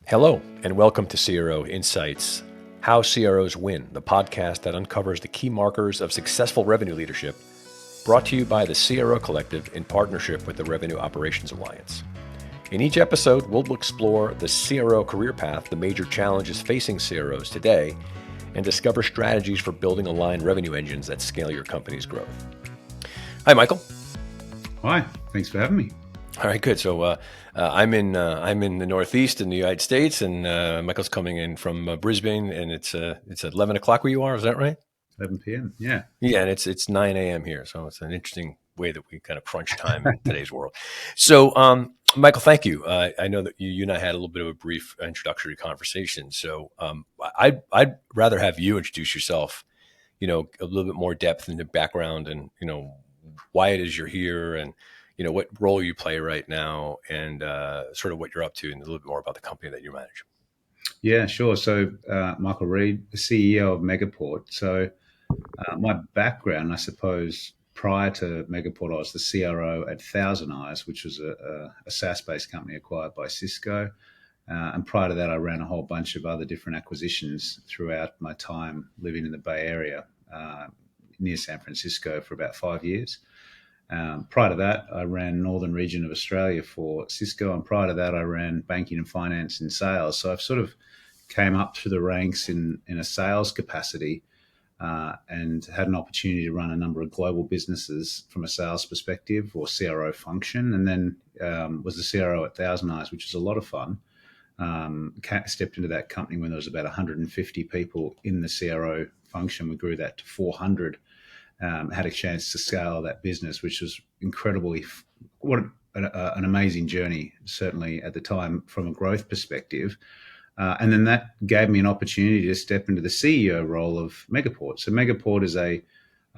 Hello, and welcome to CRO Insights, How CROs Win, the podcast that uncovers the key markers of successful revenue leadership, brought to you by the CRO Collective in partnership with the Revenue Operations Alliance. In each episode, we'll explore the CRO career path, the major challenges facing CROs today, and discover strategies for building aligned revenue engines that scale your company's growth. Hi, Michael. Hi, thanks for having me. All right, good. So I'm in the Northeast in the United States, and Michael's coming in from Brisbane, and it's 11 o'clock where you are. Is that right? 11 p.m. Yeah. Yeah, and it's 9 a.m. here, so it's an interesting way that we kind of crunch time in today's world. So, Michael, thank you. I know that you and I had a little bit of a brief introductory conversation. So, I'd rather have you introduce yourself, a little bit more depth into background and why it is you're here and what role you play right now and sort of what you're up to and a little bit more about the company that you manage. Yeah, sure. So, Michael Reid, the CEO of Megaport. So, my background, I suppose, prior to Megaport, I was the CRO at Thousand Eyes, which was a SaaS-based company acquired by Cisco. And prior to that, I ran a whole bunch of other different acquisitions throughout my time living in the Bay Area near San Francisco for about 5 years. Prior to that, I ran Northern region of Australia for Cisco, and prior to that, I ran banking and finance and sales. So I've sort of came up through the ranks in a sales capacity and had an opportunity to run a number of global businesses from a sales perspective or CRO function, and then was the CRO at Thousand Eyes, which was a lot of fun. Stepped into that company when there was about 150 people in the CRO function. We grew that to 400. Had a chance to scale that business, which was incredibly, what an amazing journey, certainly at the time from a growth perspective. And then that gave me an opportunity to step into the CEO role of Megaport. So Megaport is a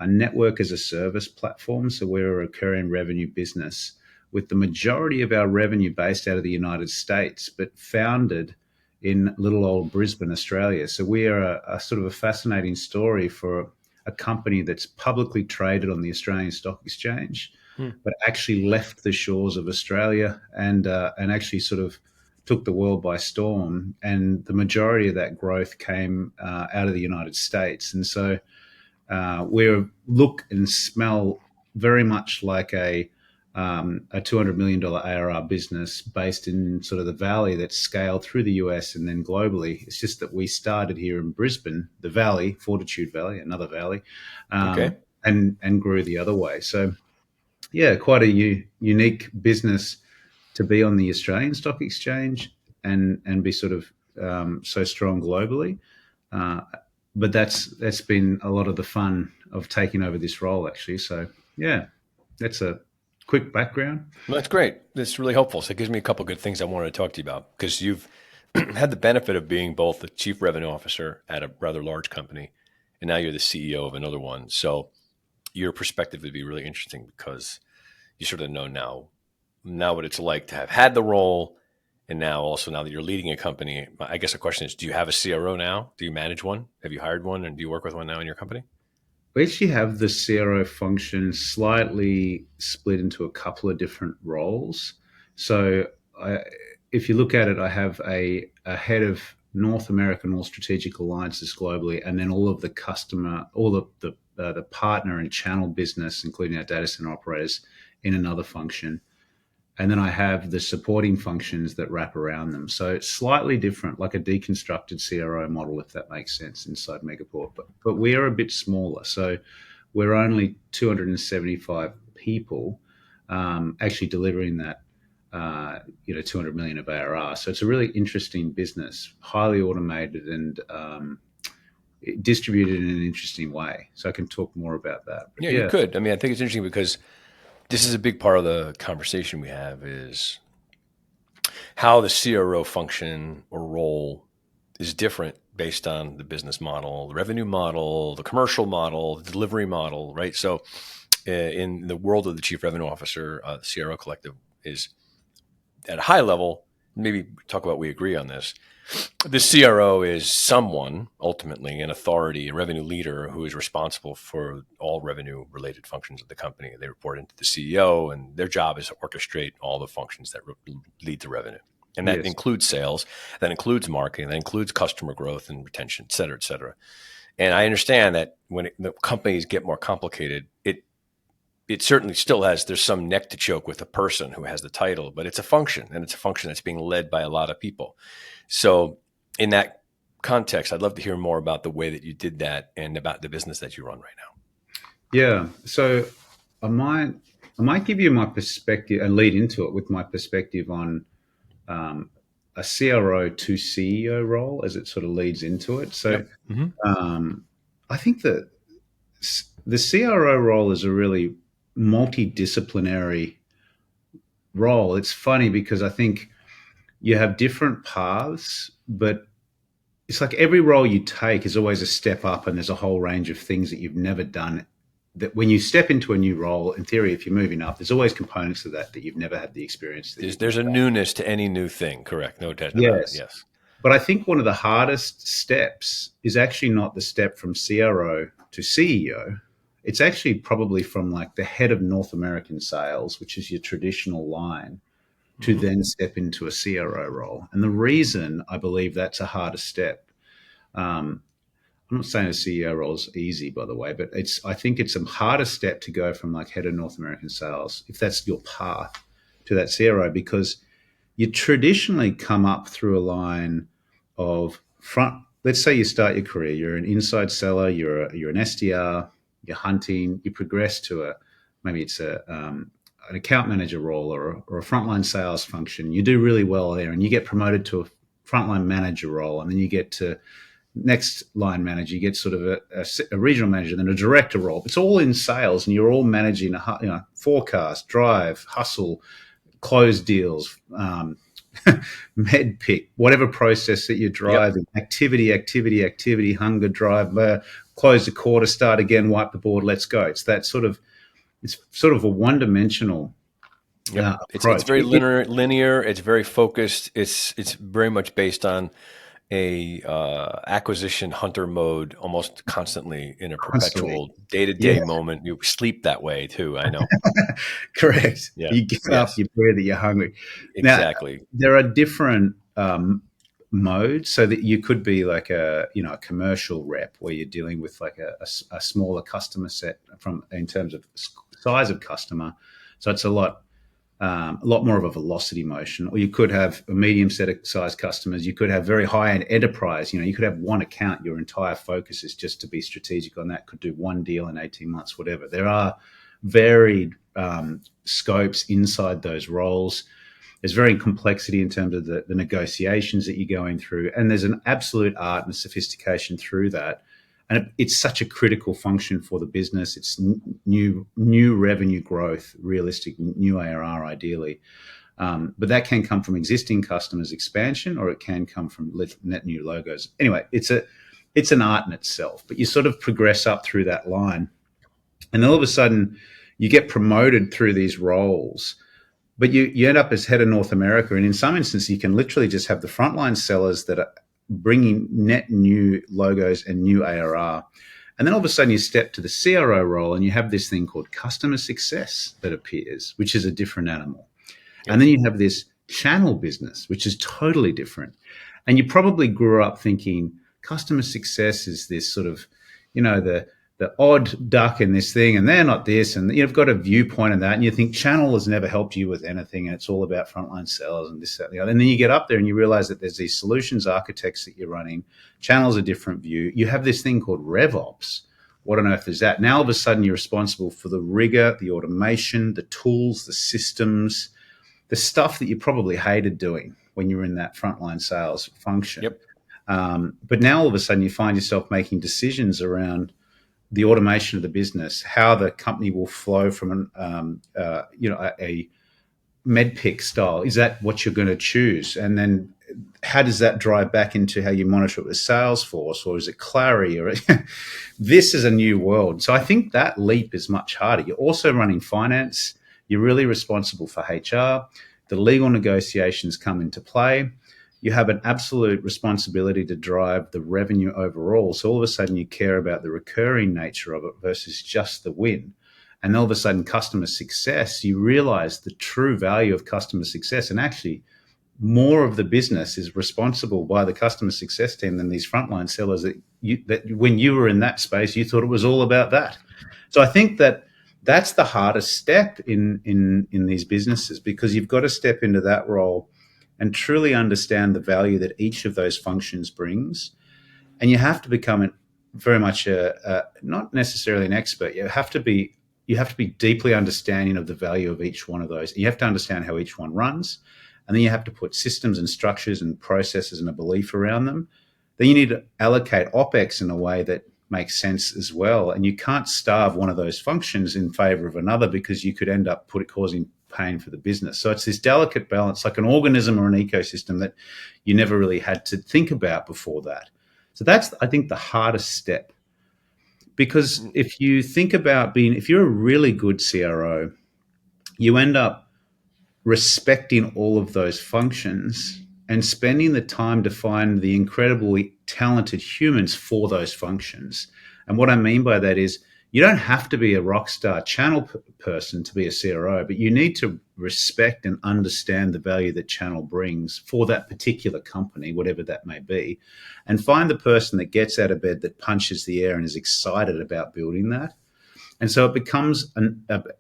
network as a service platform. So we're a recurring revenue business with the majority of our revenue based out of the United States, but founded in little old Brisbane, Australia. So we are a sort of a fascinating story for a company that's publicly traded on the Australian Stock Exchange, but actually left the shores of Australia and actually sort of took the world by storm. And the majority of that growth came out of the United States. And so we look and smell very much like a $200 million ARR business based in sort of the valley that's scaled through the US and then globally. It's just that we started here in Brisbane, the valley, Fortitude Valley, another valley, and grew the other way. So, yeah, quite a unique business to be on the Australian Stock Exchange and be sort of so strong globally. But that's been a lot of the fun of taking over this role, actually. So, yeah, that's a quick background. Well, that's great. That's really helpful. So it gives me a couple of good things I wanted to talk to you about because you've had the benefit of being both the chief revenue officer at a rather large company, and now you're the CEO of another one. So your perspective would be really interesting because you sort of know now what it's like to have had the role, and now that you're leading a company. I guess the question is, do you have a CRO now? Do you manage one? Have you hired one, and do you work with one now in your company? We actually have the CRO function slightly split into a couple of different roles. So if you look at it, I have a head of North American All Strategic Alliances globally, and then all of the customer, all of the partner and channel business, including our data center operators, in another function. And then I have the supporting functions that wrap around them. So it's slightly different, like a deconstructed CRO model, if that makes sense, inside Megaport. But we are a bit smaller. So we're only 275 people actually delivering that, 200 million of ARR. So it's a really interesting business, highly automated and distributed in an interesting way. So I can talk more about that. But yeah, you could. I mean, I think it's interesting because this is a big part of the conversation we have is how the CRO function or role is different based on the business model, the revenue model, the commercial model, the delivery model, right? So in the world of the chief revenue officer, the CRO Collective is at a high level, maybe talk about we agree on this. The CRO is someone, ultimately, an authority, a revenue leader who is responsible for all revenue-related functions of the company. They report into the CEO, and their job is to orchestrate all the functions that lead to revenue. And that Yes. includes sales, that includes marketing, that includes customer growth and retention, et cetera, et cetera. And I understand that when the companies get more complicated, it certainly still there's some neck to choke with a person who has the title, but it's a function, and it's a function that's being led by a lot of people. So in that context, I'd love to hear more about the way that you did that and about the business that you run right now. Yeah. So I might give you my perspective and lead into it with my perspective on a CRO to CEO role as it sort of leads into it. So Yep. Mm-hmm. I think that the CRO role is a really multidisciplinary role. It's funny because I think you have different paths, but it's like every role you take is always a step up, and there's a whole range of things that you've never done. That when you step into a new role, in theory, if you're moving up, there's always components of that you've never had the experience. There's a newness to any new thing, correct? No doubt about it. Yes. Yes. But I think one of the hardest steps is actually not the step from CRO to CEO. It's actually probably from like the head of North American sales, which is your traditional line, to Mm-hmm. then step into a CRO role. And the reason I believe that's a harder step, I'm not saying a CEO role is easy, by the way, but I think it's a harder step to go from like head of North American sales, if that's your path, to that CRO, because you traditionally come up through a line of front. Let's say you start your career, you're an inside seller, you're an SDR, you're hunting, you progress to maybe it's an account manager role or a frontline sales function. You do really well there, and you get promoted to a frontline manager role, and then you get to next line manager, you get sort of a regional manager, then a director role. It's all in sales, and you're all managing a forecast, drive, hustle, close deals, med pick, whatever process that you're Yep. driving, activity, hunger, drive, close the quarter, start again, wipe the board, let's go. It's sort of a one-dimensional Yep. It's approach. very linear. It's very focused. It's very much based on a acquisition hunter mode almost constantly in a Constantly. perpetual day-to-day Yeah, moment. You sleep that way too. I know. correct. Yeah. You get up, Yes. you breathe, you're hungry. Now, Exactly. there are different modes, so that you could be like a commercial rep where you're dealing with like a smaller customer set from in terms of size of customer. So it's a lot more of a velocity motion. Or you could have a medium set of size customers. You could have very high end enterprise. You could have one account. Your entire focus is just to be strategic on that. Could do one deal in 18 months, whatever. There are varied scopes inside those roles. There's very complexity in terms of the negotiations that you're going through. And there's an absolute art and sophistication through that. And it's such a critical function for the business. It's new revenue growth, realistic new ARR ideally. But that can come from existing customers expansion, or it can come from net new logos. Anyway, it's an art in itself, but you sort of progress up through that line. And all of a sudden you get promoted through these roles, but you end up as head of North America. And in some instances, you can literally just have the frontline sellers that are bringing net new logos and new ARR. And then all of a sudden you step to the CRO role, and you have this thing called customer success that appears, which is a different animal. Yep. And then you have this channel business, which is totally different. And you probably grew up thinking customer success is this sort of, the odd duck in this thing, and they're not this, and you've got a viewpoint of that, and you think channel has never helped you with anything, and it's all about frontline sales and this, that, and the other. And then you get up there and you realize that there's these solutions architects that you're running. Channel's a different view. You have this thing called RevOps. What on earth is that? Now all of a sudden you're responsible for the rigor, the automation, the tools, the systems, the stuff that you probably hated doing when you were in that frontline sales function. Yep. But now all of a sudden you find yourself making decisions around the automation of the business, how the company will flow from a medpick style. Is that what you're going to choose? And then how does that drive back into how you monitor it with Salesforce, or is it Clary? Or this is a new world. So I think that leap is much harder. You're also running finance. You're really responsible for HR. The legal negotiations come into play. You have an absolute responsibility to drive the revenue overall. So all of a sudden you care about the recurring nature of it versus just the win. And all of a sudden customer success, you realize the true value of customer success. And actually more of the business is responsible by the customer success team than these frontline sellers that when you were in that space, you thought it was all about that. So I think that's the hardest step in these businesses, because you've got to step into that role and truly understand the value that each of those functions brings. And you have to become very much not necessarily an expert. You have to be deeply understanding of the value of each one of those. You have to understand how each one runs, and then you have to put systems and structures and processes and a belief around them. Then you need to allocate OPEX in a way that makes sense as well. And you can't starve one of those functions in favor of another, because you could end up causing pain for the business. So it's this delicate balance, like an organism or an ecosystem that you never really had to think about before that. So that's, I think, the hardest step. Because if you think about if you're a really good CRO, you end up respecting all of those functions and spending the time to find the incredibly talented humans for those functions. And what I mean by that is, you don't have to be a rock star channel person to be a CRO, but you need to respect and understand the value that channel brings for that particular company, whatever that may be, and find the person that gets out of bed, that punches the air and is excited about building that. And so it becomes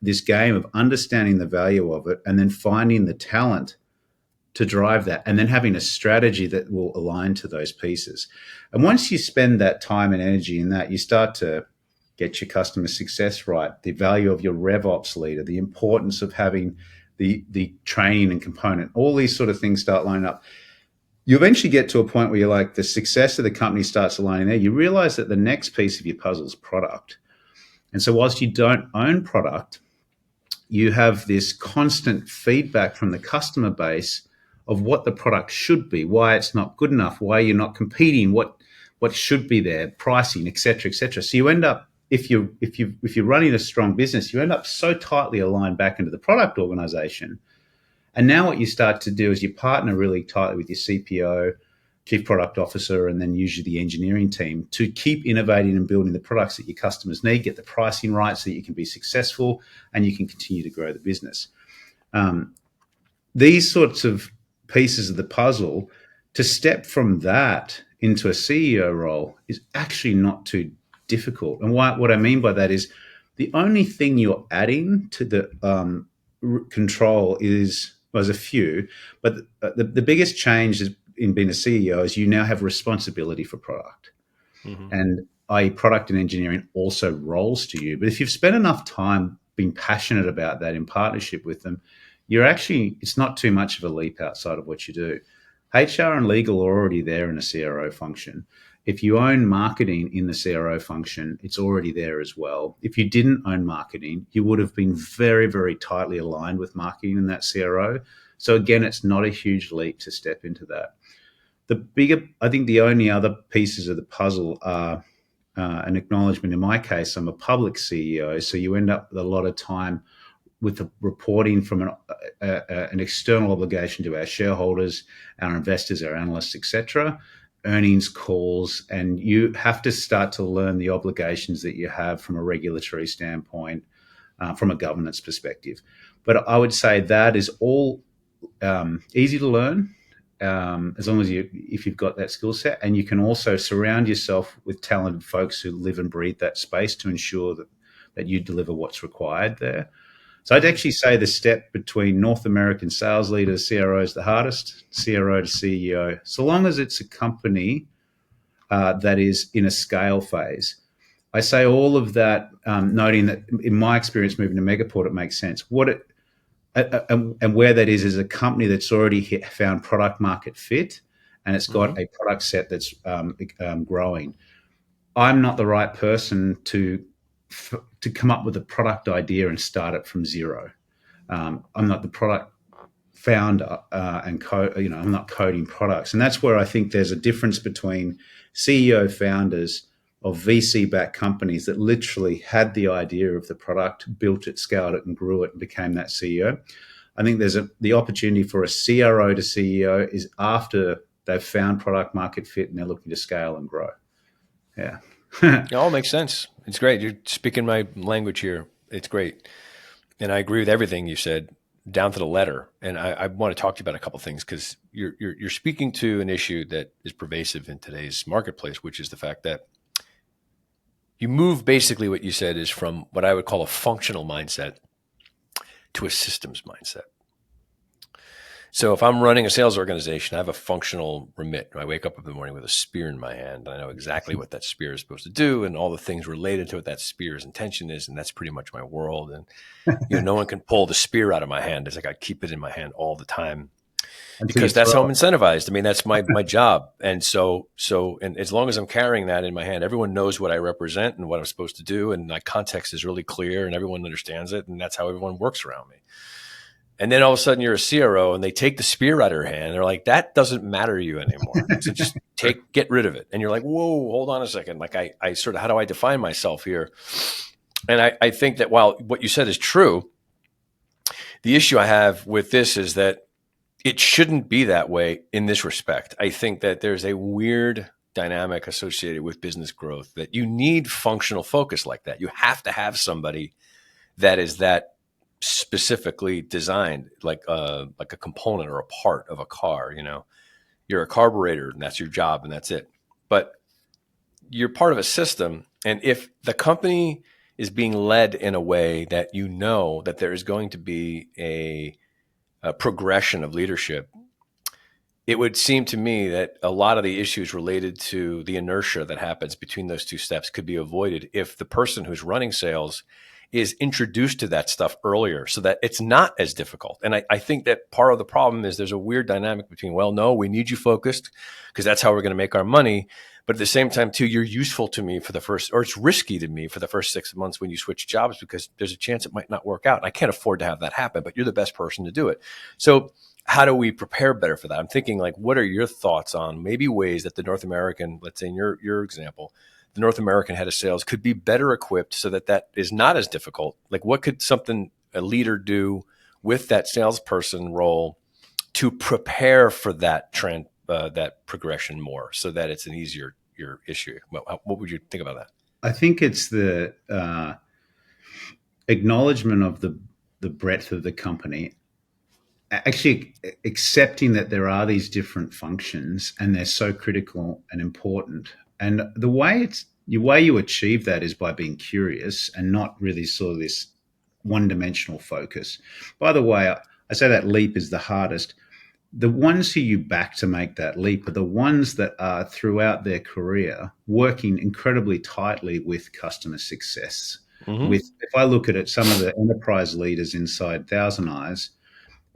this game of understanding the value of it, and then finding the talent to drive that, and then having a strategy that will align to those pieces. And once you spend that time and energy in that, you start to get your customer success right, the value of your RevOps leader, the importance of having the training and component, all these sort of things start lining up. You eventually get to a point where you're like, the success of the company starts aligning there. You realize that the next piece of your puzzle is product. And so whilst you don't own product, you have this constant feedback from the customer base of what the product should be, why it's not good enough, why you're not competing, what should be there, pricing, et cetera, et cetera. So you end up, if you're running a strong business, you end up so tightly aligned back into the product organization. And now what you start to do is you partner really tightly with your CPO, Chief Product Officer, and then usually the engineering team, to keep innovating and building the products that your customers need, get the pricing right so that you can be successful and you can continue to grow the business. These sorts of pieces of the puzzle, to step from that into a CEO role is actually not too difficult. And what I mean by that is, the only thing you're adding to the control is, well, there's a few, but the biggest change in being a CEO is you now have responsibility for product. Mm-hmm. And i.e. product and engineering also rolls to you. But if you've spent enough time being passionate about that in partnership with them, it's not too much of a leap outside of what you do. HR and legal are already there in a CRO function. If you own marketing in the CRO function, it's already there as well. If you didn't own marketing, you would have been very, very tightly aligned with marketing in that CRO. So again, it's not a huge leap to step into that. I think the only other pieces of the puzzle are an acknowledgement. In my case, I'm a public CEO, so you end up with a lot of time with the reporting from an external obligation to our shareholders, our investors, our analysts, etc., earnings calls, and you have to start to learn the obligations that you have from a regulatory standpoint, from a governance perspective. But I would say that is all easy to learn, as long as if you've got that skill set, and you can also surround yourself with talented folks who live and breathe that space to ensure that you deliver what's required there. So I'd actually say the step between North American sales leaders, CRO, is the hardest, CRO to CEO, so long as it's a company that is in a scale phase. I say all of that, noting that in my experience moving to Megaport, it makes sense. And where that is a company that's already found product market fit, and it's got a product set that's growing. I'm not the right person to come up with a product idea and start it from zero. I'm not the product founder and code. I'm not coding products, and that's where I think there's a difference between CEO founders of VC-backed companies that literally had the idea of the product, built it, scaled it, and grew it, and became that CEO. I think there's the opportunity for a CRO to CEO is after they've found product market fit and they're looking to scale and grow. Yeah. It all makes sense. It's great. You're speaking my language here. It's great. And I agree with everything you said. down to the letter. And I want to talk to you about a couple of things, because you're speaking to an issue that is pervasive in today's marketplace, which is the fact that you move, basically what you said is from what I would call a functional mindset to a systems mindset. So if I'm running a sales organization, I have a functional remit. I wake up in the morning with a spear in my hand. I know exactly what that spear is supposed to do and all the things related to what that spear's intention is. And that's pretty much my world. And, no one can pull the spear out of my hand. It's like I keep it in my hand all the time, Until you because that's how throw I'm it. incentivized. I mean, that's my job. And and as long as I'm carrying that in my hand, everyone knows what I represent and what I'm supposed to do. And my context is really clear and everyone understands it. And that's how everyone works around me. And then all of a sudden you're a CRO and they take the spear out of your hand. They're like, that doesn't matter to you anymore. So just get rid of it. And you're like, whoa, hold on a second. Like I sort of, how do I define myself here? And I think that while what you said is true, the issue I have with this is that it shouldn't be that way in this respect. I think that there's a weird dynamic associated with business growth, that you need functional focus like that. You have to have somebody that is that specifically designed, like a component or a part of a car. You're a carburetor and that's your job and that's it. But you're part of a system. And if the company is being led in a way that that there is going to be a progression of leadership, it would seem to me that a lot of the issues related to the inertia that happens between those two steps could be avoided if the person who's running sales is introduced to that stuff earlier, so that it's not as difficult. And I think that part of the problem is there's a weird dynamic between, well, no, we need you focused because that's how we're going to make our money. But at the same time, too, you're useful to me for the first, or it's risky to me for the first 6 months when you switch jobs, because there's a chance it might not work out. And I can't afford to have that happen, but you're the best person to do it. So how do we prepare better for that? I'm thinking, like, what are your thoughts on maybe ways that the North American, let's say in your example, the North American head of sales could be better equipped so that is not as difficult? Like, what could a leader do with that salesperson role to prepare for that trend, that progression more, so that it's an easier your issue? What would you think about that? I think it's the acknowledgement of the breadth of the company, actually accepting that there are these different functions and they're so critical and important. And the way you achieve that is by being curious and not really sort of this one-dimensional focus. By the way, I say that leap is the hardest. The ones who you back to make that leap are the ones that are throughout their career working incredibly tightly with customer success. Mm-hmm. If I look at it, some of the enterprise leaders inside Thousand Eyes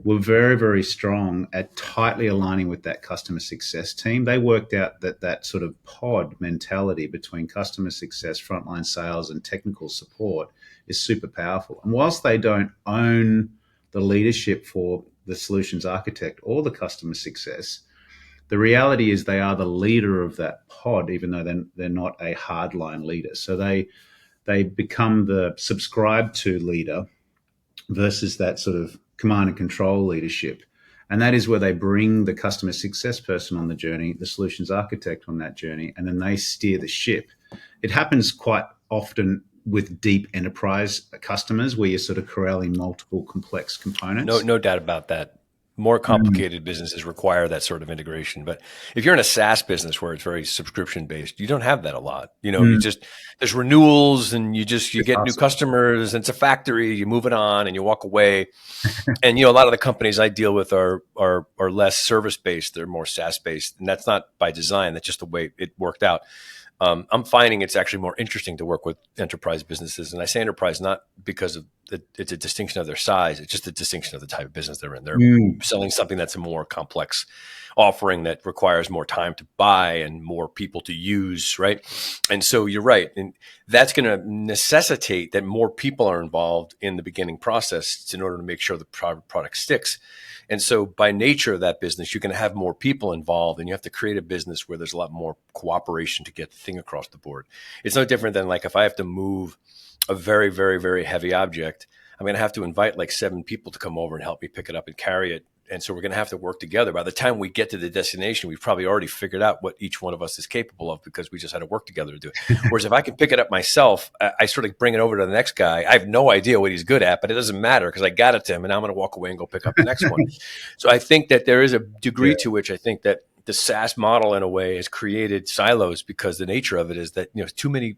were very, very strong at tightly aligning with that customer success team. They worked out that sort of pod mentality between customer success, frontline sales, and technical support is super powerful. And whilst they don't own the leadership for the solutions architect or the customer success, the reality is they are the leader of that pod, even though they're not a hardline leader. So they become the subscribed to leader versus that sort of command and control leadership. And that is where they bring the customer success person on the journey, the solutions architect on that journey, and then they steer the ship. It happens quite often with deep enterprise customers where you're sort of corralling multiple complex components. No doubt about that. More complicated businesses require that sort of integration. But if you're in a SaaS business where it's very subscription based, you don't have that a lot. There's renewals and you get new customers and it's a factory, you move it on and you walk away. And, a lot of the companies I deal with are less service based. They're more SaaS based. And that's not by design. That's just the way it worked out. I'm finding it's actually more interesting to work with enterprise businesses. And I say enterprise not because it's a distinction of their size. It's just a distinction of the type of business they're in. They're selling something that's a more complex offering that requires more time to buy and more people to use, right? And so you're right. And that's going to necessitate that more people are involved in the beginning process in order to make sure the product sticks. And so by nature of that business, you're going to have more people involved and you have to create a business where there's a lot more cooperation to get the thing across the board. It's no different than like if I have to move a very, very, very heavy object, I'm going to have to invite like 7 people to come over and help me pick it up and carry it. And so we're going to have to work together. By the time we get to the destination, we've probably already figured out what each one of us is capable of because we just had to work together to do it. Whereas if I can pick it up myself, I sort of bring it over to the next guy. I have no idea what he's good at, but it doesn't matter because I got it to him and I'm going to walk away and go pick up the next one. So I think that there is a degree to which I think that the SaaS model in a way has created silos because the nature of it is that,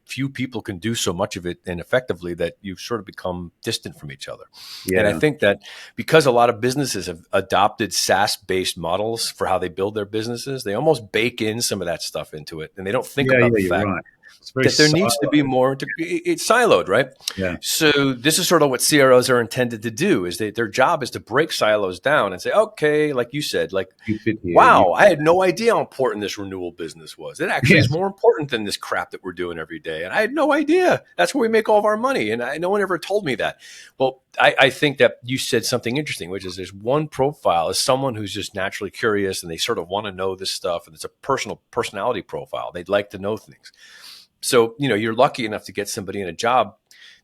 few people can do so much of it and effectively that you sort of become distant from each other. Yeah. And I think that because a lot of businesses have adopted SaaS-based models for how they build their businesses, they almost bake in some of that stuff into it and they don't think about the fact right. It's very that there needs to be more. It's siloed, right? Yeah. So this is sort of what CROs are intended to do. Is their job is to break silos down and say, okay, like you said, like, You fit here, wow, I had no idea how important this renewal business was. It actually Yes. is more important than this crap that we're doing every day. And I had no idea. That's where we make all of our money. And no one ever told me that. Well, I think that you said something interesting, which is there's one profile as someone who's just naturally curious and they sort of want to know this stuff. And it's a personality profile. They'd like to know things. So, you're lucky enough to get somebody in a job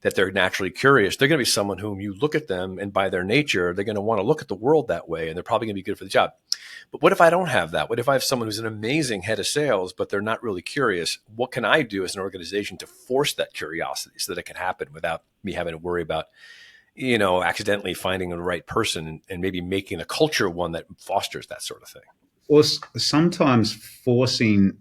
that they're naturally curious. They're going to be someone whom you look at them and by their nature, they're going to want to look at the world that way. And they're probably going to be good for the job. But what if I don't have that? What if I have someone who's an amazing head of sales, but they're not really curious? What can I do as an organization to force that curiosity so that it can happen without me having to worry about, accidentally finding the right person and maybe making a culture one that fosters that sort of thing? Or sometimes forcing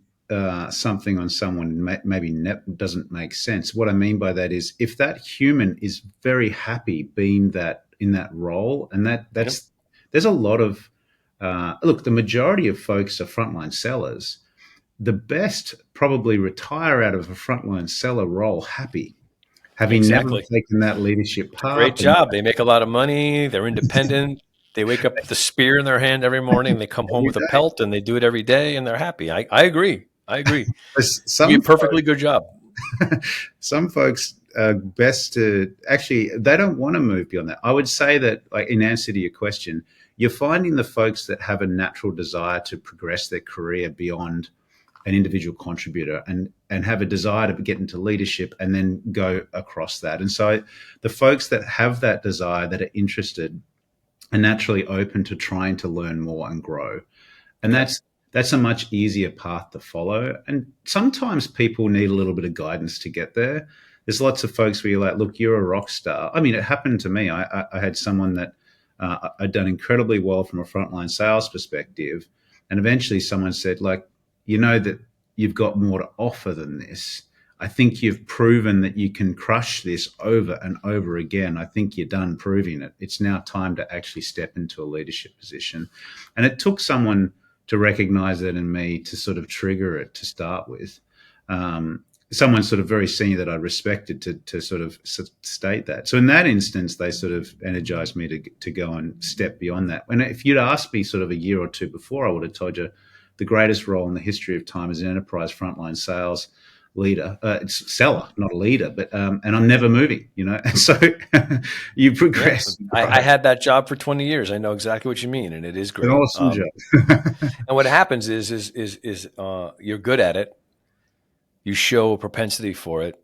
something on someone maybe doesn't make sense. What I mean by that is if that human is very happy being in that role, and that's there's a lot of look. The majority of folks are frontline sellers. The best probably retire out of a frontline seller role happy, having never taken that leadership path. Great job. They make a lot of money. They're independent. They wake up with a spear in their hand every morning. They come home with a pelt and they do it every day and they're happy. I agree. You do a perfectly good job. Some folks are best to actually, they don't want to move beyond that. I would say that, like, in answer to your question, you're finding the folks that have a natural desire to progress their career beyond an individual contributor and have a desire to get into leadership and then go across that. And so the folks that have that desire, that are interested, are naturally open to trying to learn more and grow. And that's a much easier path to follow. And sometimes people need a little bit of guidance to get there. There's lots of folks where you're like, look, you're a rock star. I mean, it happened to me. I had someone that had done incredibly well from a frontline sales perspective. And eventually someone said, like, that you've got more to offer than this. I think you've proven that you can crush this over and over again. I think you're done proving it. It's now time to actually step into a leadership position. And it took someone to recognize that in me to sort of trigger it to start with. Someone sort of very senior that I respected to sort of state that. So in that instance, they sort of energized me to go and step beyond that. And if you'd asked me sort of a year or two before, I would have told you the greatest role in the history of time is an enterprise frontline sales leader. It's seller, not a leader, but and I'm never moving, And so you progress. Yeah, I had that job for 20 years. I know exactly what you mean, and it is great. An awesome job. And what happens is you're good at it. You show a propensity for it,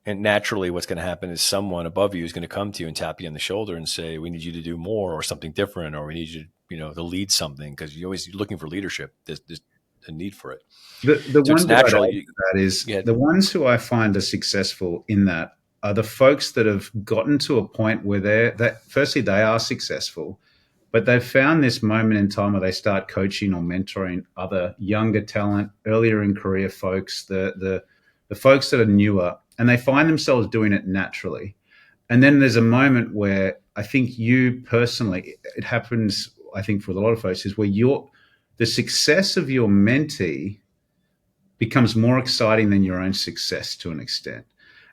and naturally, what's going to happen is someone above you is going to come to you and tap you on the shoulder and say, "We need you to do more, or something different, or we need you, to lead something," because you're always looking for leadership. There's a need for it. The one natural that is the ones who I find are successful in that are the folks that have gotten to a point where firstly they are successful, but they've found this moment in time where they start coaching or mentoring other younger talent, earlier in career folks, the folks that are newer, and they find themselves doing it naturally. And then there's a moment where I think you personally, it happens, I think for a lot of folks, is where the success of your mentee becomes more exciting than your own success to an extent.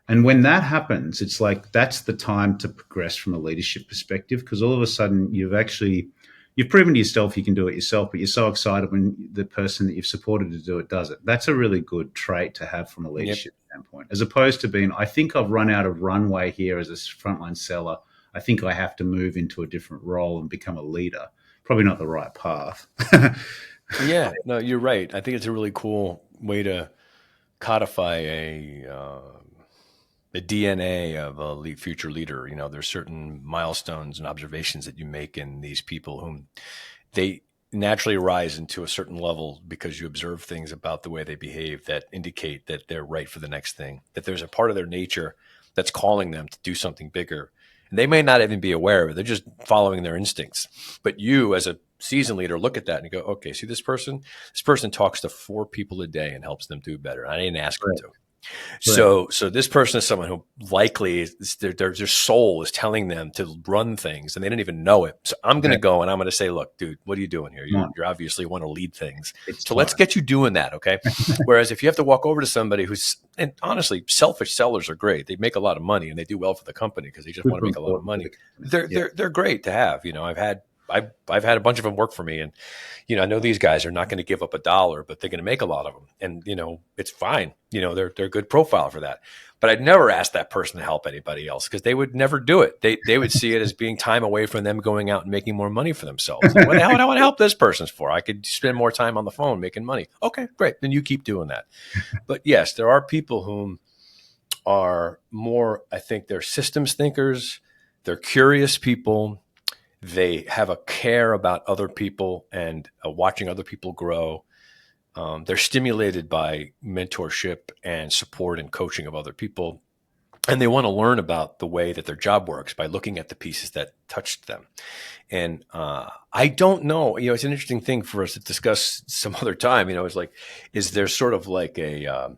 And when that happens, it's like that's the time to progress from a leadership perspective, because all of a sudden you've proven to yourself you can do it yourself, but you're so excited when the person that you've supported to do it does it. That's a really good trait to have from a leadership standpoint, as opposed to being, I think I've run out of runway here as a frontline seller. I think I have to move into a different role and become a leader. Probably not the right path. Yeah, no, you're right. I think it's a really cool way to codify the DNA of a future leader. There's certain milestones and observations that you make in these people whom they naturally rise into a certain level because you observe things about the way they behave that indicate that they're right for the next thing, that there's a part of their nature that's calling them to do something bigger. And they may not even be aware of it. They're just following their instincts. But you, as a seasoned leader, look at that and you go, okay, see this person? This person talks to 4 people a day and helps them do better. I didn't ask them Correct. to. Correct. So this person is someone who likely their soul is telling them to run things and they didn't even know it. So I'm going to go and I'm going to say, look, dude, what are you doing here? You're obviously want to lead things. It's So let's time. get you doing that. Okay. Whereas if you have to walk over to somebody who's, and honestly, selfish sellers are great. They make a lot of money and they do well for the company because they just want to Super make a lot of important for money. the company. They're great to have. I've had a bunch of them work for me, and I know these guys are not going to give up a dollar, but they're going to make a lot of them, and it's fine. They're a good profile for that. But I'd never ask that person to help anybody else because they would never do it. They would see it as being time away from them going out and making more money for themselves. Like, what the hell would I want to help this person for? I could spend more time on the phone making money. Okay, great. Then you keep doing that. But yes, there are people whom are more, I think they're systems thinkers. They're curious people. They have a care about other people and watching other people grow. They're stimulated by mentorship and support and coaching of other people. And they want to learn about the way that their job works by looking at the pieces that touched them. And I don't know, it's an interesting thing for us to discuss some other time. It's like, is there sort of like a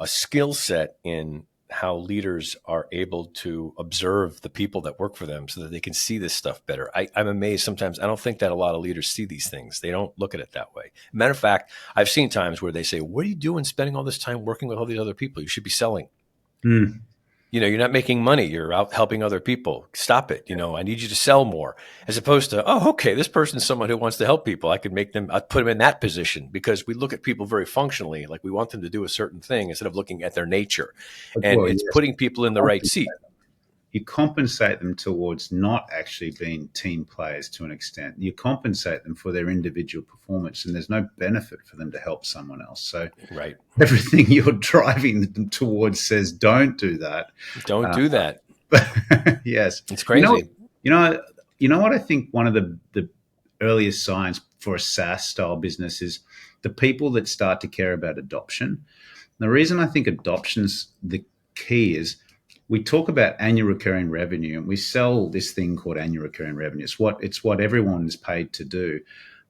skill set in how leaders are able to observe the people that work for them so that they can see this stuff better. I'm amazed sometimes. I don't think that a lot of leaders see these things. They don't look at it that way. Matter of fact, I've seen times where they say, what are you doing spending all this time working with all these other people? You should be selling. Mm. You're not making money. You're out helping other people. Stop it. I need you to sell more, as opposed to, oh, okay, this person's someone who wants to help people. I'd put them in that position, because we look at people very functionally, like we want them to do a certain thing instead of looking at their nature. And Well, it's yes, putting people in the right seat. you compensate them towards not actually being team players to an extent. You compensate them for their individual performance, and there's no benefit for them to help someone else. So Right. everything you're driving them towards says, don't do that. Don't do that. Yes. It's crazy. You know, you know what I think one of the earliest signs for a SaaS style business is the people that start to care about adoption. The reason I think adoption's the key is we talk about annual recurring revenue, and we sell this thing called annual recurring revenue. It's what everyone is paid to do.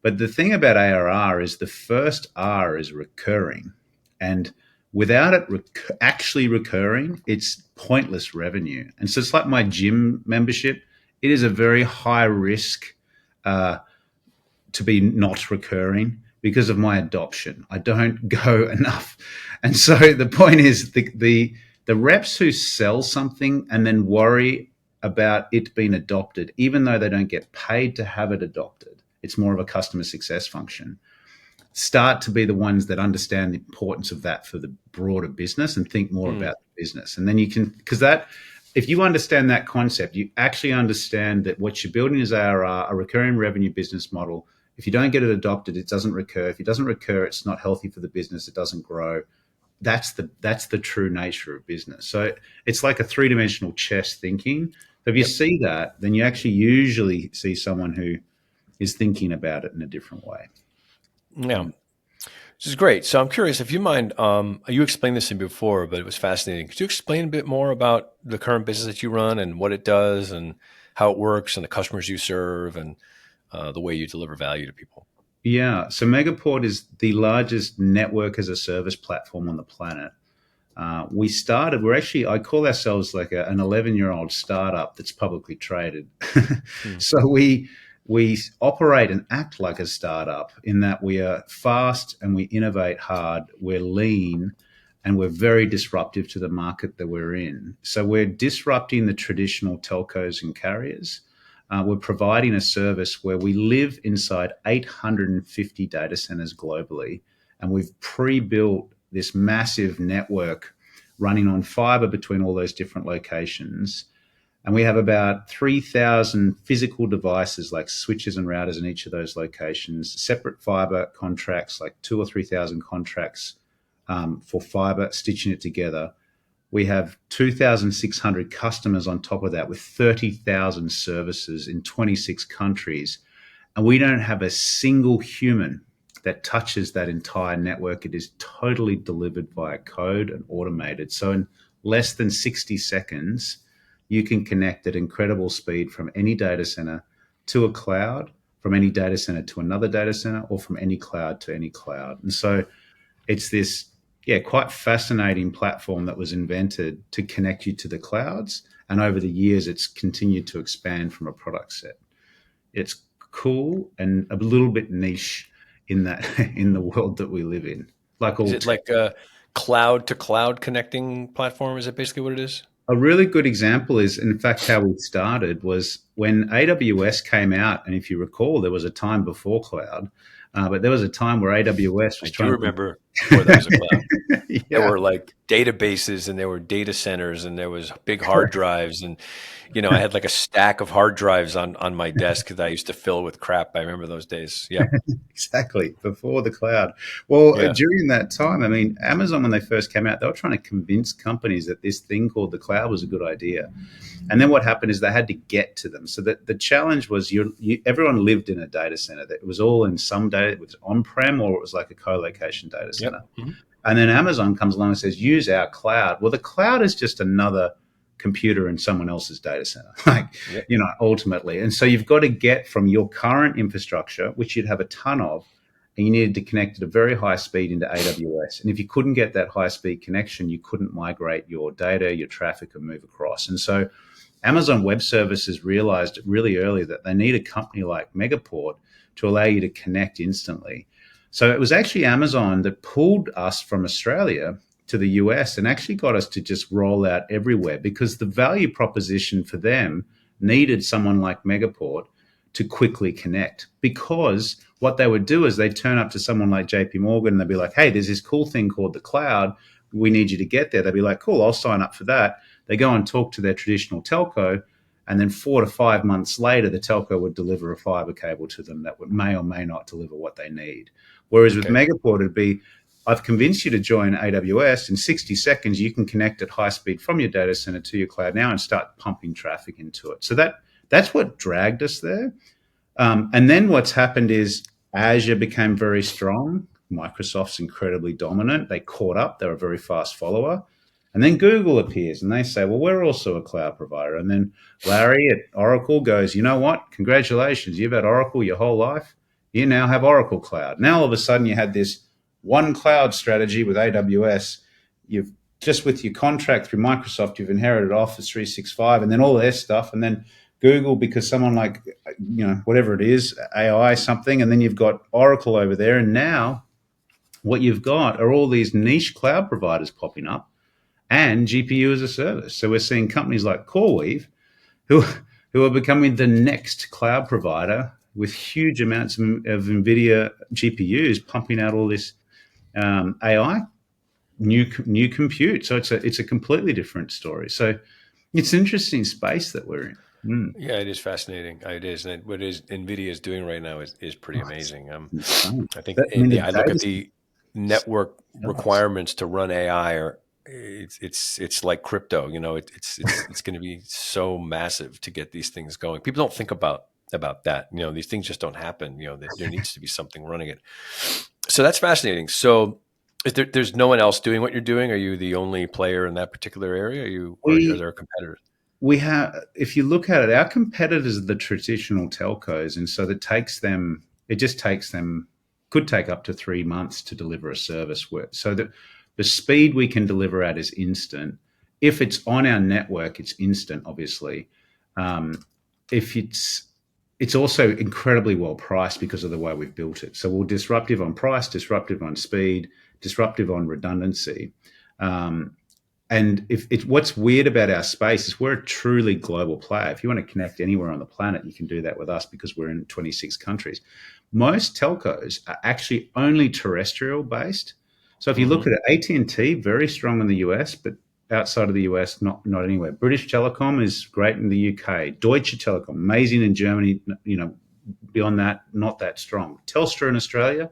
But the thing about ARR is the first R is recurring, and without it actually recurring, it's pointless revenue. And so it's like my gym membership. It is a very high risk to be not recurring because of my adoption. I don't go enough. And so the point is the reps who sell something and then worry about it being adopted, even though they don't get paid to have it adopted, it's more of a customer success function, start to be the ones that understand the importance of that for the broader business and think more about the business. And then you can, because that, if you understand that concept, you actually understand that what you're building is ARR, a recurring revenue business model. If you don't get it adopted, it doesn't recur. If it doesn't recur, it's not healthy for the business. It doesn't grow. That's the true nature of business. So it's like a three-dimensional chess thinking. So if you see that, then you actually usually see someone who is thinking about it in a different way. Yeah. This is great. So I'm curious, if you mind, you explained this to me before, but it was fascinating. Could you explain a bit more about the current business that you run and what it does and how it works and the customers you serve and the way you deliver value to people? Yeah. So Megaport is the largest network as a service platform on the planet. I call ourselves like an 11-year-old startup that's publicly traded. So we operate and act like a startup in that we are fast and we innovate hard. We're lean and we're very disruptive to the market that we're in. So we're disrupting the traditional telcos and carriers. We're providing a service where we live inside 850 data centers globally, and we've pre-built this massive network running on fiber between all those different locations. And we have about 3,000 physical devices like switches and routers in each of those locations, separate fiber contracts, like 2,000 or 3,000 contracts for fiber, stitching it together. We have 2,600 customers on top of that with 30,000 services in 26 countries. And we don't have a single human that touches that entire network. It is totally delivered via code and automated. So in less than 60 seconds, you can connect at incredible speed from any data center to a cloud, from any data center to another data center, or from any cloud to any cloud. And so it's this, quite fascinating platform that was invented to connect you to the clouds. And over the years, it's continued to expand from a product set. It's cool and a little bit niche in that in the world that we live in. Like Is all it like a cloud to cloud connecting platform? Is that basically what it is? A really good example is, in fact, how we started was when AWS came out. And if you recall, there was a time before cloud, but there was a time where AWS I was do trying remember before there was a cloud. to. There Yeah, were like databases and there were data centers and there was big hard drives and I had like a stack of hard drives on my desk that I used to fill with crap. I remember those days. Yeah. exactly. Before the cloud. Well, Yeah. during that time, I mean, Amazon, when they first came out, they were trying to convince companies that this thing called the cloud was a good idea. And then what happened is they had to get to them. So that the challenge was everyone lived in a data center. That it was all in some data, it was on-prem or it was like a co-location data Yep. center. Mm-hmm. And then Amazon comes along and says, use our cloud. Well, the cloud is just another computer in someone else's data center, Yep. Ultimately. And so you've got to get from your current infrastructure, which you'd have a ton of, and you needed to connect at a very high speed into AWS. And if you couldn't get that high speed connection, you couldn't migrate your data, your traffic, and move across. And so Amazon Web Services realized really early that they need a company like Megaport to allow you to connect instantly. So it was actually Amazon that pulled us from Australia to the US and actually got us to just roll out everywhere because the value proposition for them needed someone like Megaport to quickly connect. Because what they would do is they'd turn up to someone like JP Morgan and they'd be like, hey, there's this cool thing called the cloud. We need you to get there. They'd be like, cool, I'll sign up for that. They go and talk to their traditional telco. And then 4 to 5 months later, the telco would deliver a fiber cable to them that may or may not deliver what they need. Whereas with Megaport, it'd be, I've convinced you to join AWS. In 60 seconds, you can connect at high speed from your data center to your cloud now and start pumping traffic into it. So that's what dragged us there. And then what's happened is Azure became very strong. Microsoft's incredibly dominant. They caught up. They're a very fast follower. And then Google appears and they say, well, we're also a cloud provider. And then Larry at Oracle goes, you know what? Congratulations. You've had Oracle your whole life. You now have Oracle Cloud. Now, all of a sudden, you had this one cloud strategy with AWS. You've just with your contract through Microsoft, you've inherited Office 365 and then all their stuff. And then Google, because someone like, whatever it is, AI something. And then you've got Oracle over there. And now what you've got are all these niche cloud providers popping up and GPU as a service. So we're seeing companies like CoreWeave who are becoming the next cloud provider with huge amounts of NVIDIA GPUs pumping out all this AI, new compute. So it's a completely different story. So it's an interesting space that we're in. Yeah, it is fascinating. It is. And what NVIDIA is doing right now is pretty amazing. I think, I look at the network requirements to run AI are, it's like crypto, it's going to be so massive to get these things going. People don't think about that. These things just don't happen. There needs to be something running it. So that's fascinating. So there's no one else doing what you're doing? Are you the only player in that particular area? Or are there competitors? We have, if you look at it, our competitors are the traditional telcos. And so it just takes them, could take up to 3 months to deliver a service. So the speed we can deliver at is instant. If it's on our network, it's instant, obviously. If it's also incredibly well priced because of the way we've built it. So we're disruptive on price, disruptive on speed, disruptive on redundancy. And what's weird about our space is we're a truly global player. If you want to connect anywhere on the planet, you can do that with us because we're in 26 countries. Most telcos are actually only terrestrial based. So if you look at it, AT&T, very strong in the US, but outside of the US, not anywhere. British Telecom is great in the UK. Deutsche Telekom, amazing in Germany. Beyond that, not that strong. Telstra in Australia,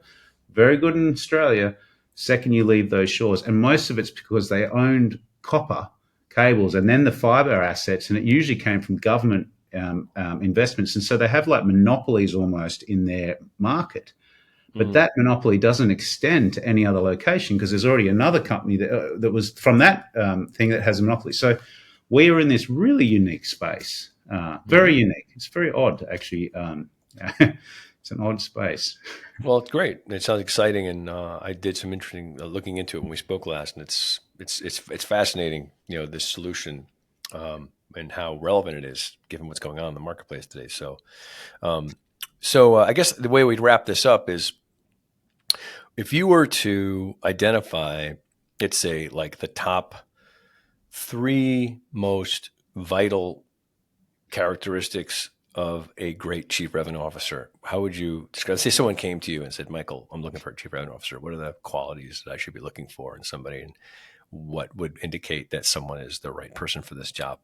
very good in Australia. Second you leave those shores. And most of it's because they owned copper cables and then the fiber assets, and it usually came from government investments. And so they have like monopolies almost in their market. But that monopoly doesn't extend to any other location because there's already another company that was from that thing that has a monopoly. So we are in this really unique space, very unique. It's very odd, actually. It's an odd space. Well, it's great. It sounds exciting, and I did some interesting looking into it when we spoke last, and it's fascinating. This solution and how relevant it is given what's going on in the marketplace today. So, I guess the way we'd wrap this up is, if you were to identify, let's say, like the top 3 most vital characteristics of a great chief revenue officer, how would you describe? Say someone came to you and said, "Michael, I'm looking for a chief revenue officer. What are the qualities that I should be looking for in somebody, and what would indicate that someone is the right person for this job?"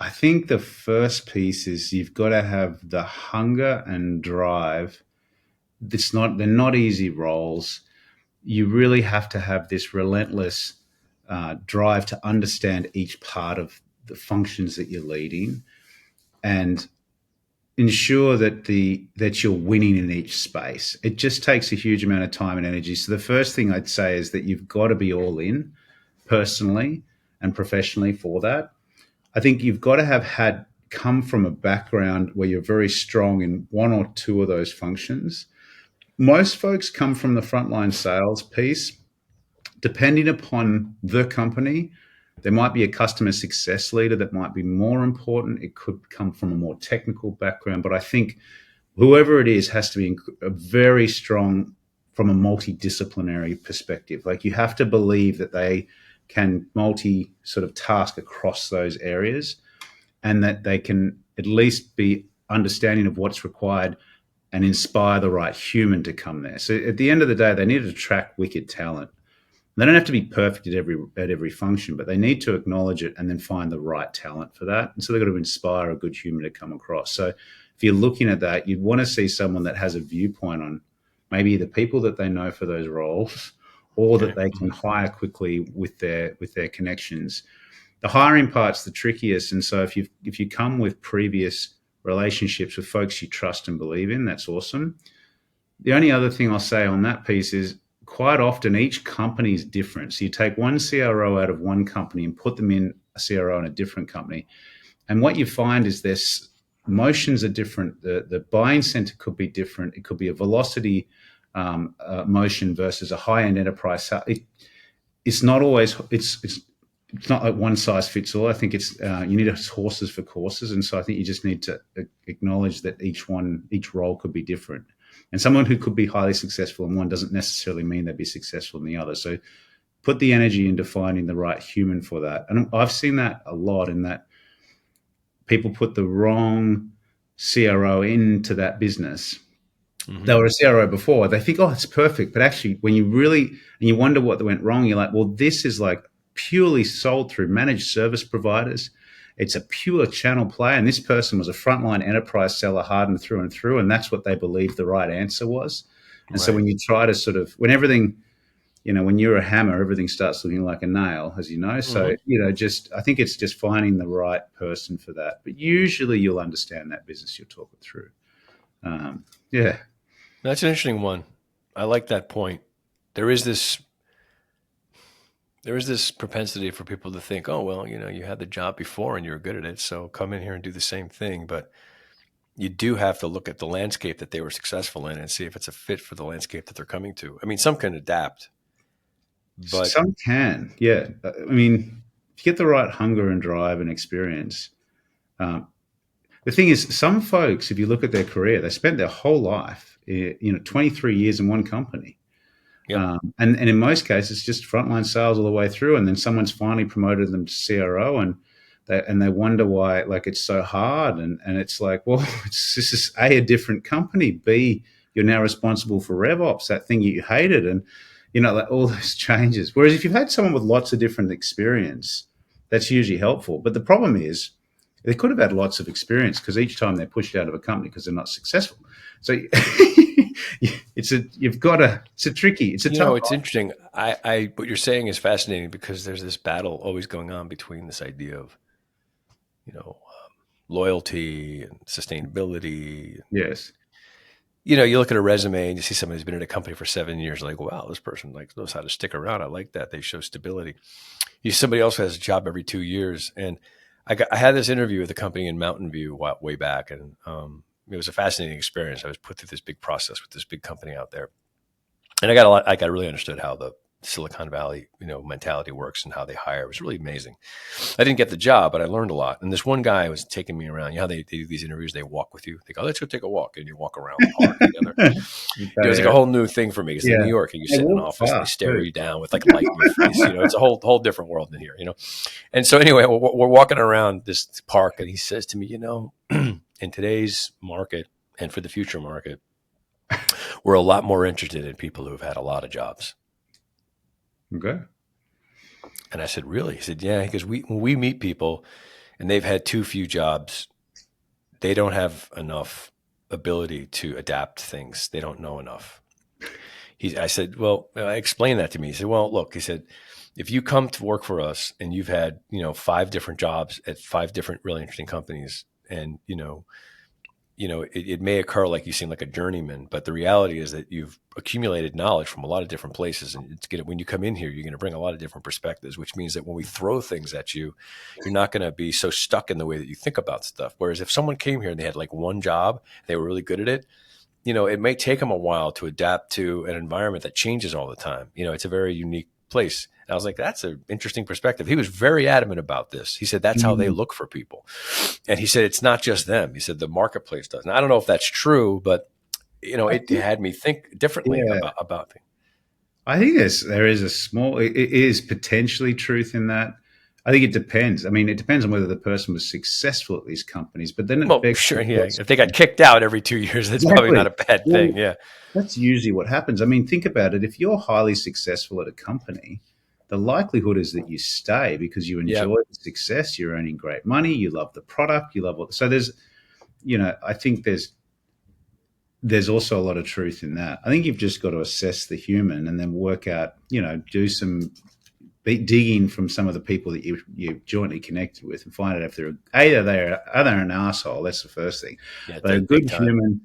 I think the first piece is you've got to have the hunger and drive. They're not easy roles. You really have to have this relentless drive to understand each part of the functions that you're leading, and ensure that you're winning in each space. It just takes a huge amount of time and energy. So the first thing I'd say is that you've got to be all in personally and professionally for that. I think you've got to have come from a background where you're very strong in one or two of those functions. Most folks come from the frontline sales piece. Depending upon the company, there might be a customer success leader that might be more important. It could come from a more technical background, but I think whoever it is has to be very strong from a multidisciplinary perspective. Like, you have to believe that they can sort of task across those areas, and that they can at least be understanding of what's required and inspire the right human to come there. So at the end of the day, they need to attract wicked talent. They don't have to be perfect at every function, but they need to acknowledge it and then find the right talent for that. And so they've got to inspire a good human to come across. So if you're looking at that, you'd want to see someone that has a viewpoint on maybe the people that they know for those roles, or that they can hire quickly with their connections. The hiring part's the trickiest, and so if you come with previous relationships with folks you trust and believe in, that's awesome. The only other thing I'll say on that piece is, quite often each company is different. So you take one CRO out of one company and put them in a CRO in a different company, and what you find is this motions are different. The buying center could be different. It could be a velocity motion versus a high-end enterprise. It's not always it's not like one size fits all. I think it's you need horses for courses, and so I think you just need to acknowledge that each role could be different. And someone who could be highly successful in one doesn't necessarily mean they'd be successful in the other. So put the energy into finding the right human for that. And I've seen that a lot, in that people put the wrong CRO into that business. Mm-hmm. They were a CRO before. They think, oh, it's perfect. But actually, when you wonder what went wrong, you're like, well, this is like purely sold through managed service providers. It's a pure channel play. And this person was a frontline enterprise seller, hardened through and through. And that's what they believed the right answer was. And so when you try to sort of, when everything, when you're a hammer, everything starts looking like a nail, as you know. So, I think it's just finding the right person for that. But usually you'll understand that business you're talking through. Yeah. That's an interesting one. I like that point. There is this propensity for people to think, oh, well, you had the job before and you're good at it, so come in here and do the same thing. But you do have to look at the landscape that they were successful in and see if it's a fit for the landscape that they're coming to. I mean, some can adapt, but some can, yeah. I mean, if you get the right hunger and drive and experience, the thing is, some folks, if you look at their career, they spent their whole life, 23 years in one company. Yep. And in most cases, just frontline sales all the way through, and then someone's finally promoted them to CRO, and they wonder why, like, it's so hard, and it's like, well, this is A, a different company, B, you're now responsible for RevOps, that thing you hated, and like all those changes. Whereas if you've had someone with lots of different experience, that's usually helpful. But the problem is, they could have had lots of experience because each time they're pushed out of a company because they're not successful. So it's a tricky, it's a You know, tough. it's interesting. What you're saying is fascinating because there's this battle always going on between this idea of, you know, loyalty and sustainability. Yes. You know, you look at a resume and you see somebody who's been in a company for 7 years, like, wow, this person like knows how to stick around. I like that. They show stability. You somebody else who has a job every 2 years, and I had this interview with a company in Mountain View way back, and it was a fascinating experience. I was put through this big process with this big company out there, and I got really understood how the Silicon Valley, mentality works and how they hire. It was really amazing. I didn't get the job, but I learned a lot. And this one guy was taking me around. You know how they do these interviews? They walk with you. They go, let's go take a walk. And you walk around the park together. It was like a whole new thing for me because in New Yeah. York, you They sit in an walk office and they fast stare too. you down with like light in your face. It's a whole different world than here. And so anyway, we're walking around this park and he says to me, in today's market and for the future market, we're a lot more interested in people who have had a lot of jobs. Okay. And I said, really? He said, yeah, because when we meet people and they've had too few jobs, they don't have enough ability to adapt things. They don't know enough. I said, well, explain that to me. He said, well, look, he said, if you come to work for us and you've had, 5 different jobs at 5 different really interesting companies, and it may occur like you seem like a journeyman, but the reality is that you've accumulated knowledge from a lot of different places. And when you come in here, you're going to bring a lot of different perspectives, which means that when we throw things at you, you're not going to be so stuck in the way that you think about stuff. Whereas if someone came here and they had like one job, they were really good at it, it may take them a while to adapt to an environment that changes all the time. It's a very unique place. And I was like, that's an interesting perspective. He was very adamant about this. He said, that's how they Mm. look for people. And he said, it's not just them. He said, the marketplace does. And I don't know if that's true, but, I it think, had me think differently yeah, about things. I think there is a small, it is potentially truth in that. I think it depends. I mean, it depends on whether the person was successful at these companies, but then it Well, begs sure. the Yeah. If they got question. kicked out every 2 years, that's probably Exactly. not a bad Well, thing. Yeah. that's usually what happens. I mean, think about it. If you're highly successful at a company, the likelihood is that you stay because you Yeah. enjoy the success, you're earning great money, you love the product, you love what. So I think there's also a lot of truth in that. I think you've just got to assess the human and then work out, do some digging from some of the people that you jointly connected with and find out if are they an asshole? That's the first thing. Yeah. They're a Big good time. human,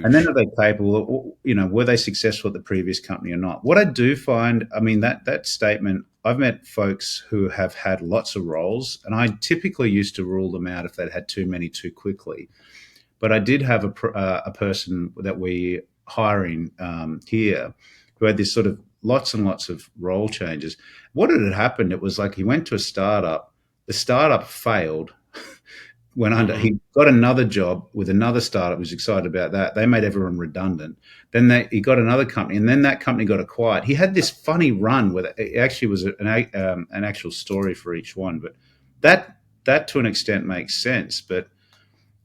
and then Huge. are they capable? Were they successful at the previous company or not? What I do find, I mean, that statement. I've met folks who have had lots of roles, and I typically used to rule them out if they'd had too many too quickly. But I did have a person that we hiring here who had this sort of lots and lots of role changes. What had happened? It was like he went to a startup. The startup failed. Went under. Mm-hmm. He got another job with another startup. Was excited about that. They made everyone redundant. Then he got another company, and then that company got acquired. He had this funny run where it actually was an actual story for each one. But that to an extent makes sense. But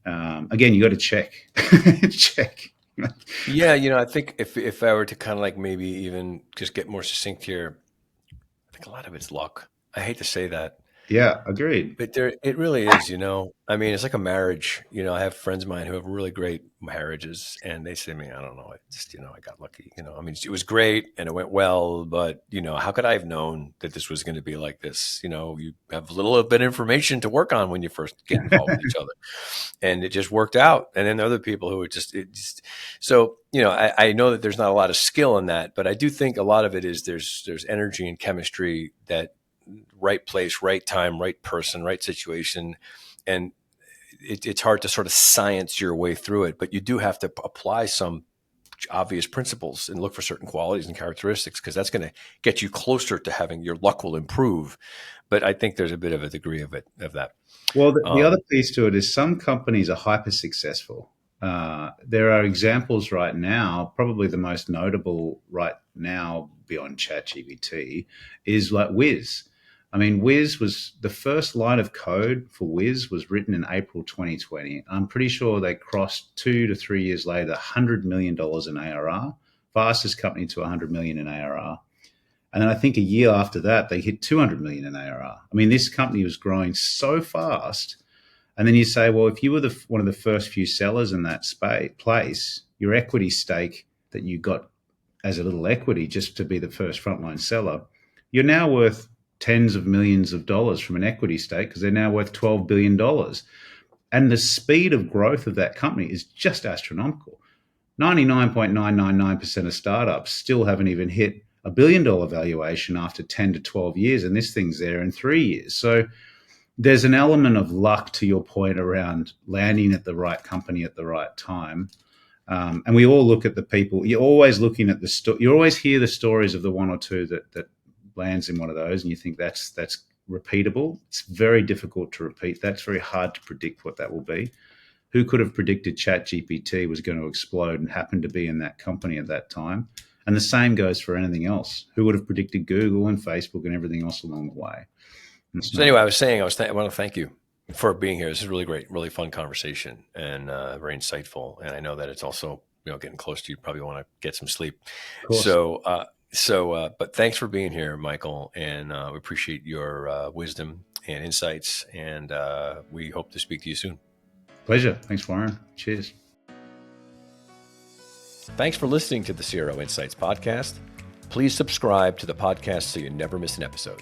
again, you got to check, check. Yeah. I think if I were to kind of like maybe even just get more succinct here, I think a lot of it's luck. I hate to say that, Yeah, agreed. but it really is. I mean, it's like a marriage. I have friends of mine who have really great marriages, and they say to me, I don't know, I got lucky. I mean, it was great and it went well, but how could I have known that this was going to be like this? You have a little bit of information to work on when you first get involved with each other, and it just worked out. And then other people who are so I know that there's not a lot of skill in that, but I do think a lot of it is there's energy and chemistry, that right place, right time, right person, right situation. And it's hard to sort of science your way through it, but you do have to apply some obvious principles and look for certain qualities and characteristics, because that's going to get you closer to having your luck will improve. But I think there's a bit of a degree of that. Well, the other Um, piece to it is some companies are hyper successful. There are examples right now. Probably the most notable right now beyond ChatGPT is like Wiz. I mean, Wiz was the first line of code for Wiz was written in April 2020. I'm pretty sure they crossed 2 to 3 years later $100 million in ARR, fastest company to 100 million in ARR. And then I think a year after that, they hit 200 million in ARR. I mean, this company was growing so fast. And then you say, well, if you were one of the first few sellers in that place, your equity stake that you got as a little equity just to be the first frontline seller, you're now worth tens of millions of dollars from an equity stake because they're now worth $12 billion. And the speed of growth of that company is just astronomical. 99.999% of startups still haven't even hit $1 billion valuation after 10 to 12 years, and this thing's there in 3 years. So there's an element of luck, to your point, around landing at the right company at the right time. And we all look at the people. You're always looking at you always hear the stories of the one or two that lands in one of those, and you think that's repeatable. It's very difficult to repeat. That's very hard to predict what that will be. Who could have predicted ChatGPT was going to explode and happened to be in that company at that time? And the same goes for anything else. Who would have predicted Google and Facebook and everything else along the way? So anyway, I want to thank you for being here. This is really great, really fun conversation, and very insightful. And I know that it's also, getting close to you. Probably want to get some sleep. But thanks for being here, Michael, and we appreciate your wisdom and insights, and we hope to speak to you soon. Pleasure. Thanks, Warren. Cheers. Thanks for listening to the CRO Insights podcast. Please subscribe to the podcast so you never miss an episode.